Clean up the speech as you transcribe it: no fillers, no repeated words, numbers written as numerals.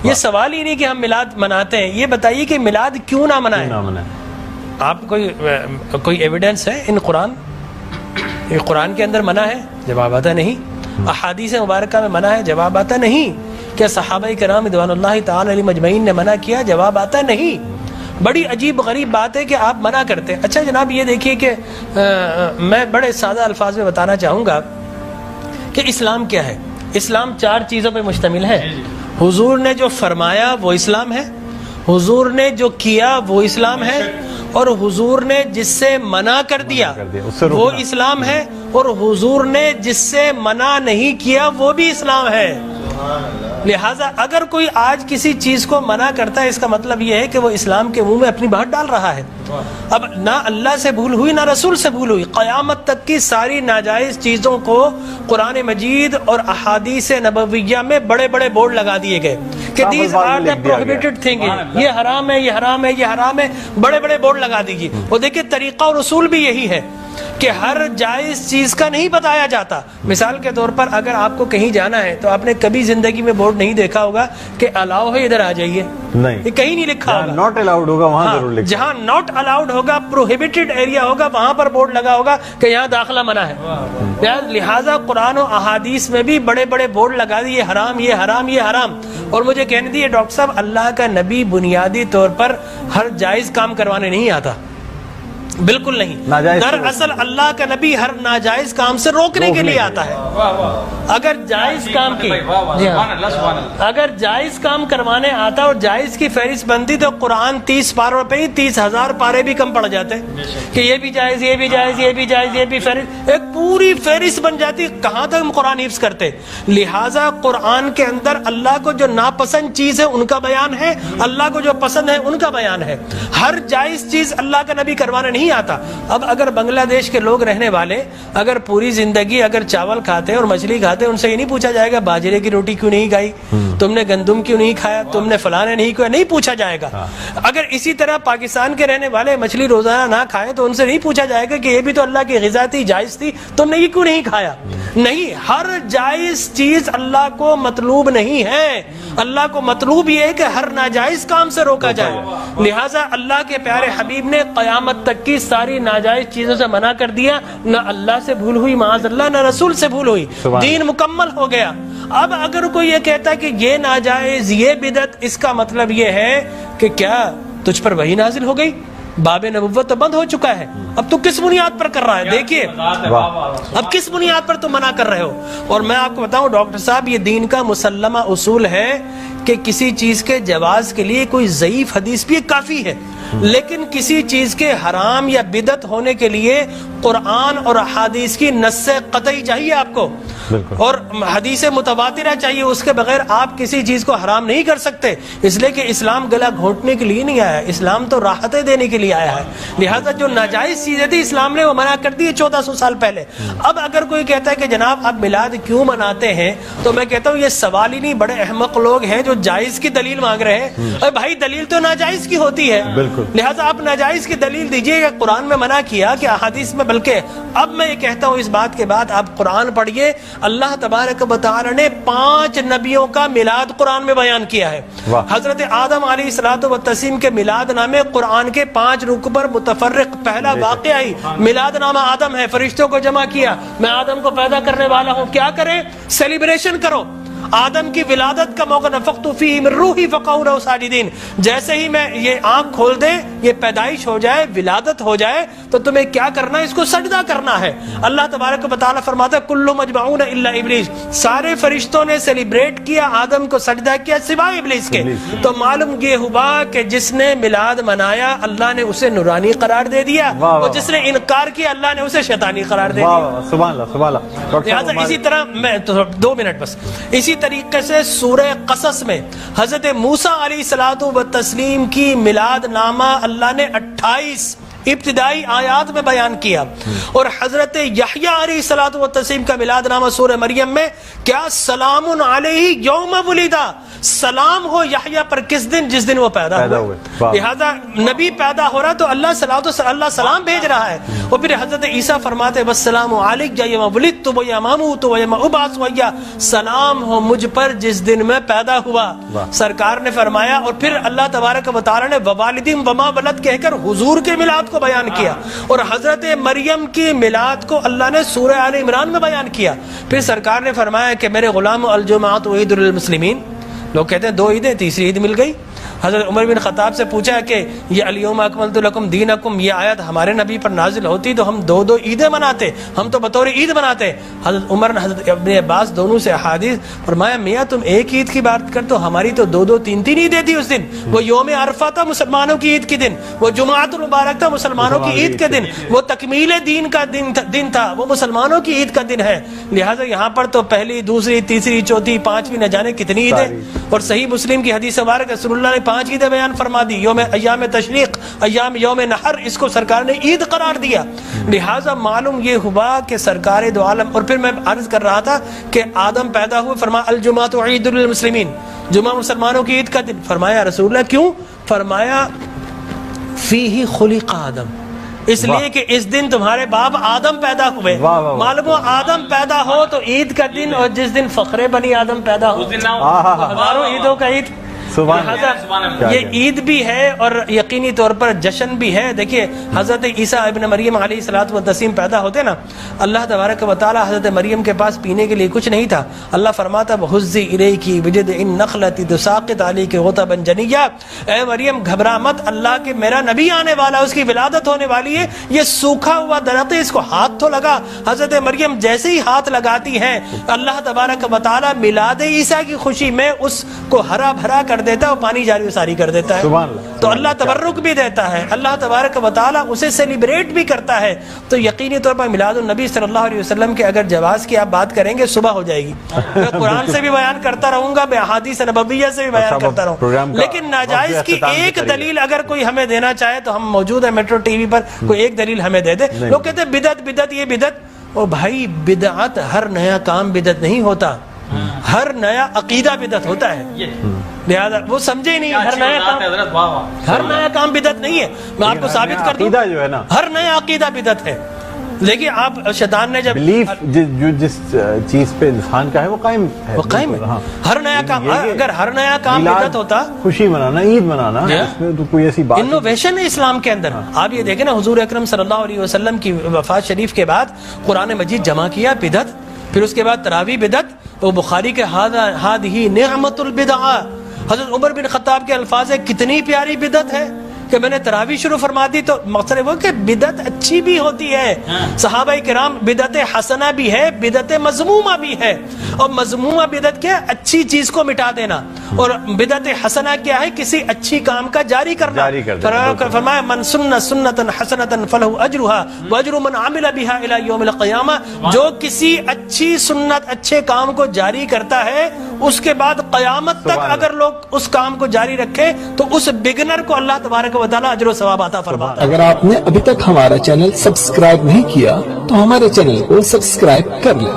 یہ سوال ہی نہیں کہ ہم میلاد مناتے ہیں، یہ بتائیے کہ میلاد کیوں نہ منائیں؟ آپ کوئی ایویڈنس ہے ان قرآن؟ یہ قرآن کے اندر منع ہے؟ جواب آتا نہیں۔ احادیث مبارکہ میں منع ہے؟ جواب آتا نہیں۔ کیا صحابہ کرام رضوان اللہ تعالی علیہم اجمعین نے منع کیا؟ جواب آتا نہیں۔ بڑی عجیب غریب بات ہے کہ آپ منع کرتے ہیں۔ اچھا جناب یہ دیکھیے کہ میں بڑے سادہ الفاظ میں بتانا چاہوں گا کہ اسلام کیا ہے۔ اسلام 4 چیزوں پہ مشتمل ہے۔ حضور نے جو فرمایا وہ اسلام ہے، حضور نے جو کیا وہ اسلام ہے، اور حضور نے جس سے منع کر دیا وہ اسلام ہے، اور حضور نے جس سے منع نہیں کیا وہ بھی اسلام ہے۔ لہٰذا اگر کوئی آج کسی چیز کو منع کرتا ہے، اس کا مطلب یہ ہے کہ وہ اسلام کے منہ میں اپنی بات ڈال رہا ہے۔ اب نہ اللہ سے بھول ہوئی نہ رسول سے بھول ہوئی، قیامت تک کی ساری ناجائز چیزوں کو قرآن مجید اور احادیث نبویہ میں بڑے بڑے بورڈ لگا دیے گئے کہ these are the prohibited thing, یہ حرام ہے، یہ حرام ہے، یہ حرام ہے، بڑے بڑے بورڈ لگا دیجیے۔ وہ دیکھیں طریقہ اور اصول بھی یہی ہے کہ ہر جائز چیز کا نہیں بتایا جاتا۔ مثال کے طور پر اگر آپ کو کہیں جانا ہے تو آپ نے کبھی زندگی میں بورڈ نہیں دیکھا ہوگا کہ الاؤ ہے ادھر آ جائیے، نہیں، یہ کہیں نہیں لکھا ہوگا۔ ناٹ الاؤڈ ہوگا وہاں ضرور لکھا، جہاں ناٹ الاؤڈ ہوگا، پروہیبٹڈ ایریا ہوگا، وہاں پر بورڈ لگا ہوگا کہ یہاں داخلہ منع ہے۔ لہٰذا قرآن و احادیث میں بھی بڑے بڑے بورڈ لگا دیے، یہ حرام، یہ حرام، یہ حرام۔ اور مجھے کہنے دیے ڈاکٹر صاحب، اللہ کا نبی بنیادی طور پر ہر جائز کام کروانے نہیں آتا، بالکل نہیں۔ دراصل اللہ کا نبی ہر ناجائز کام سے روکنے کے لیے آتا ہے۔ اگر جائز کام کی اگر جائز کام کروانے آتا اور جائز کی فہرست بنتی تو قرآن 30 پاروں پہ ہی 30,000 پارے بھی کم پڑ جاتے کہ یہ بھی جائز، یہ بھی جائز، یہ بھی جائز، یہ بھی فہرست، ایک پوری فہرست بن جاتی۔ کہاں تک ہم قرآن حفظ کرتے؟ لہٰذا قرآن کے اندر اللہ کو جو ناپسند چیز ہے ان کا بیان ہے، اللہ کو جو پسند ہے ان کا بیان ہے۔ ہر جائز چیز اللہ کا نبی کروانے نہیں آتا۔ اب اگر بنگلہ دیش کے لوگ رہنے والے اگر پوری زندگی اگر چاول کھاتے اور مچھلی کھاتے، ان سے یہ نہیں پوچھا جائے گا باجرے کی روٹی کیوں نہیں کھائی، تم نے گندم کیوں نہیں کھایا، تم نے فلانے نہیں کیا، نہیں پوچھا جائے گا۔ اگر اسی طرح پاکستان کے رہنے والے مچھلی روزانہ نہ کھائیں تو ان سے نہیں پوچھا جائے گا کہ یہ بھی تو اللہ کی غذا تھی، جائز تھی، تم نے یہ کیوں نہیں کھایا۔ نہیں، ہر جائز چیز اللہ کو مطلوب نہیں ہے، اللہ کو مطلوب یہ ہے کہ ہر ناجائز کام سے روکا جائے۔ لہٰذا اللہ کے پیارے حبیب نے قیامت تک کی ساری ناجائز چیزوں سے منع کر دیا، نہ اللہ سے بھول ہوئی معاذ اللہ، نہ رسول سے بھول ہوئی، دین مکمل ہو گیا۔ اب اگر کوئی یہ کہتا ہے کہ یہ ناجائز، یہ بدعت، اس کا مطلب یہ ہے کہ کیا تجھ پر وحی نازل ہو گئی؟ باب نبوت تو بند ہو چکا ہے، اب تو کس بنیاد پر کر رہا ہے؟ دیکھیے اب کس بنیاد پر تم منع کر رہے ہو۔ اور میں آپ کو بتاؤں ڈاکٹر صاحب، یہ دین کا مسلمہ اصول ہے کہ کسی چیز کے جواز کے لیے کوئی ضعیف حدیث بھی کافی ہے، لیکن کسی چیز کے حرام یا بدعت ہونے کے لیے قرآن اور احادیث کی نص قطعی چاہیے آپ کو، اور حدیث متواترہ چاہیے، اس کے بغیر آپ کسی چیز کو حرام نہیں کر سکتے۔ اس لیے کہ اسلام گلا گھونٹنے کے لیے نہیں آیا، اسلام تو راحتیں دینے کے لیے آیا ہے۔ لہٰذا جو ناجائز چیزیں تھی اسلام نے وہ منع کر دی 1400 سال پہلے۔ اب اگر کوئی کہتا ہے کہ جناب آپ میلاد کیوں مناتے ہیں، تو میں کہتا ہوں یہ سوال ہی نہیں، بڑے احمق لوگ ہیں جو جائز کی دلیل مانگ رہے ہیں۔ ارے بھائی دلیل تو ناجائز کی ہوتی ہے، لہٰذا آپ ناجائز کی دلیل دیجئے، کہ قرآن میں منع کیا کہ احادیث میں، بلکہ اب میں یہ کہتا ہوں اس بات کے بعد آپ قرآن پڑھیے، اللہ تبارک و تعالی نے 5 نبیوں کا میلاد قرآن میں بیان کیا ہے۔ حضرت آدم علیہ الصلوۃ والتسلیم کے میلاد نامے قرآن کے 5 رکوع پر متفرق پہلا واقعہ ہی میلاد نامہ آدم ہے۔ فرشتوں کو جمع کیا، میں آدم کو پیدا کرنے والا ہوں، کیا کریں؟ سیلیبریشن کرو۔ آدم کی ولادت کا موقع، نفخت فیہ من روحی فقعوا لہ ساجدین، جیسے ہی میں یہ آنکھ کھول دے، یہ پیدائش ہو جائے، ولادت ہو جائے، تو تمہیں کیا کرنا ہے؟ اس کو سجدہ کرنا ہے۔ اللہ تبارک و تعالیٰ فرماتا ہے کل مجمعون الا ابلیس، سارے فرشتوں نے سیلیبریٹ کیا، آدم کو سجدہ کیا سوائے ابلیس کے۔ تو معلوم یہ ہوا کہ جس نے میلاد منایا اللہ نے اسے نورانی قرار دے دیا، اور جس نے انکار کیا اللہ نے اسے شیطانی قرار دے دیا۔ سبحان اللہ سبحان اللہ۔ لہٰذا اسی طرح میں 2 منٹ بس، اسی طریقے سے سورہ قصص میں حضرت موسیٰ علیہ الصلوۃ والتسلیم کی میلاد نامہ اللہ نے 28 ابتدائی آیات میں بیان کیا. اور حضرت یحییٰ علیہ الصلوۃ والتسلیم کا میلاد نامہ سورہ مریم میں کیا سلام علیہ یوم ولدا، سلام ہو یحییٰ پر کس دن؟ جس دن وہ پیدا ہوئے. لہذا نبی پیدا ہو رہا تو اللہ سلام بھیج رہا ہے. اور پھر حضرت عیسیٰ فرماتے والسلام علیک یوم ولدت ویوم اموت ویوم ابعث حیا، سلام ہو مجھ پر جس دن میں پیدا ہوا. سرکار نے فرمایا. اور پھر اللہ تبارک و تعالی نے ووالدین وما ولد کہہ کر حضور کے میلاد کو بیان کیا. اور حضرت مریم کی میلاد کو اللہ نے سورہ آل عمران میں بیان کیا. پھر سرکار نے فرمایا کہ میرے غلام الجمعۃ عید للمسلمین. لوگ کہتے ہیں 2 عیدیں، تیسری عید مل گئی. حضرت عمر بن خطاب سے پوچھا کہ یہ الیوم اکملت لکم دینکم، یہ آیت ہمارے نبی پر نازل ہوتی تو ہم 2 عیدیں مناتے، ہم تو بطور عید مناتے. حضرت عمر نے حضرت ابن عباس دونوں سے احادیث فرمایا میاں تم ایک عید کی بات کر تو ہماری تو 2 3 عیدیں تھی اس دن. وہ یوم عرفہ تھا مسلمانوں کی عید کے دن، وہ جمعۃ المبارک تھا مسلمانوں کی عید کے دن، وہ تکمیل دین کا دن تھا، وہ مسلمانوں کی عید کا دن ہے. لہٰذا یہاں پر تو پہلی، دوسری، تیسری، چوتھی، 5ویں نہ جانے کتنی عیدیں. اور صحیح مسلم کی حدیث مبارک رسول اللہ نے 5 عیدیں بیان فرما دی. ایام تشریق، یوم نحر، اس کو سرکار نے عید قرار دیا. لہٰذا معلوم یہ ہوا کہ سرکار دو عالم. اور پھر میں عرض کر رہا تھا کہ آدم پیدا ہوئے، فرمایا الجمعۃ عید للمسلمین، جمعہ مسلمانوں کی عید کا دن. فرمایا رسول اللہ کیوں؟ فرمایا فیہ خلق آدم، اس لیے کہ اس دن تمہارے باپ آدم پیدا ہوئے. معلوم ہو آدم پیدا ہو تو عید کا دن، اور جس دن فخر بنی آدم پیدا ہو ہزاروں عیدوں کا عید. یہ عید بھی ہے اور یقینی طور پر جشن بھی ہے. دیکھیے حضرت عیسیٰ ابن مریم علیہ الصلوۃ والتسلیم پیدا ہوتے نا، اللہ تبارک و تعالی حضرت مریم کے پاس پینے کے لیے کچھ نہیں تھا. اللہ فرماتا وَهُزِّي إِلَيْكِ بِجِذْعِ النَّخْلَةِ تُسَاقِطْ عَلَيْكِ رُطَبًا جَنِيًّا، اے مریم گھبرا مت، اللہ کے میرا نبی آنے والا، اس کی ولادت ہونے والی ہے. یہ سوکھا ہوا درخت ہے، اس کو ہاتھ تو لگا. حضرت مریم جیسے ہی ہاتھ لگاتی ہیں اللہ تبارک و تعالی میلاد عیسیٰ کی خوشی میں اس کو ہرا بھرا کر دیتا ہے اور پانی جاری و ساری کر دیتا ہے. تو اللہ تبرک بھی دیتا ہے، اللہ تبارک و تعالی اسے سیلیبریٹ بھی کرتا ہے. تو یقینی طور پر میلاد النبی صلی اللہ علیہ وسلم کے اگر جواز کی آپ بات کریں گے صبح ہو جائے گی. میں قرآن سے بھی بیان کرتا رہوں گا، میں احادیث نبویہ سے بھی بیان کرتا رہوں. لیکن ناجائز کی ایک دلیل اگر کوئی ہمیں دینا چاہے تو ہم موجود ہیں میٹرو ٹی وی پر، کوئی ایک دلیل ہمیں دے دے. لوگ کہتے ہیں بدعت بدعت یہ بدعت. او بھائی بدعت، ہر نیا کام بدعت نہیں ہوتا، ہر نیا عقیدہ بدعت ہوتا ہے. لہذا وہ سمجھے نہیں، ہر نیا کام بدعت نہیں ہے. میں آپ کو ثابت کر دوں ہر نیا عقیدہ بدعت ہے. دیکھیے آپ شیطان نے جب جس چیز پہ انسان کا ہے وہ قائم ہے، وہ قائم ہے. ہر نیا کام، اگر ہر نیا کام بدعت ہوتا، خوشی منانا، عید منانا، اس میں تو کوئی ایسی بات انوویشن ہے اسلام کے اندر. آپ یہ دیکھیں نا حضور اکرم صلی اللہ علیہ وسلم کی وفات شریف کے بعد قرآن مجید جمع کیا بدعت، پھر اس کے بعد تراویح بدعت. وہ بخاری کے ہذہ نعمت البدع، حضرت عمر بن خطاب کے الفاظ ہے کتنی پیاری بدعت ہے کہ میں نے تراویح شروع فرما دی. تو مقصد وہ کہ بدعت اچھی بھی ہوتی ہے. صحابہ کرام بدعت حسنہ بھی ہے، بدعت مذمومہ بھی ہے. اور مذمومہ بدعت کیا ہے؟ اچھی چیز کو مٹا دینا. اور بدعت حسنہ کیا ہے؟ کسی اچھی کام کا جاری کرنا. فرمایا من سن سنتا حسنتا فلہ اجرھا واجر من عمل بھا الی یوم القیامہ، جو کسی اچھی سنت، اچھے کام کو جاری کرتا ہے اس کے بعد قیامت تک اگر لوگ اس کام کو جاری رکھے تو اس بگنر کو اللہ تبارک و تعالی اجر و ثواب عطا فرماتا ہے. اگر آپ نے ابھی تک ہمارا چینل سبسکرائب نہیں کیا تو ہمارے چینل کو سبسکرائب کر لیں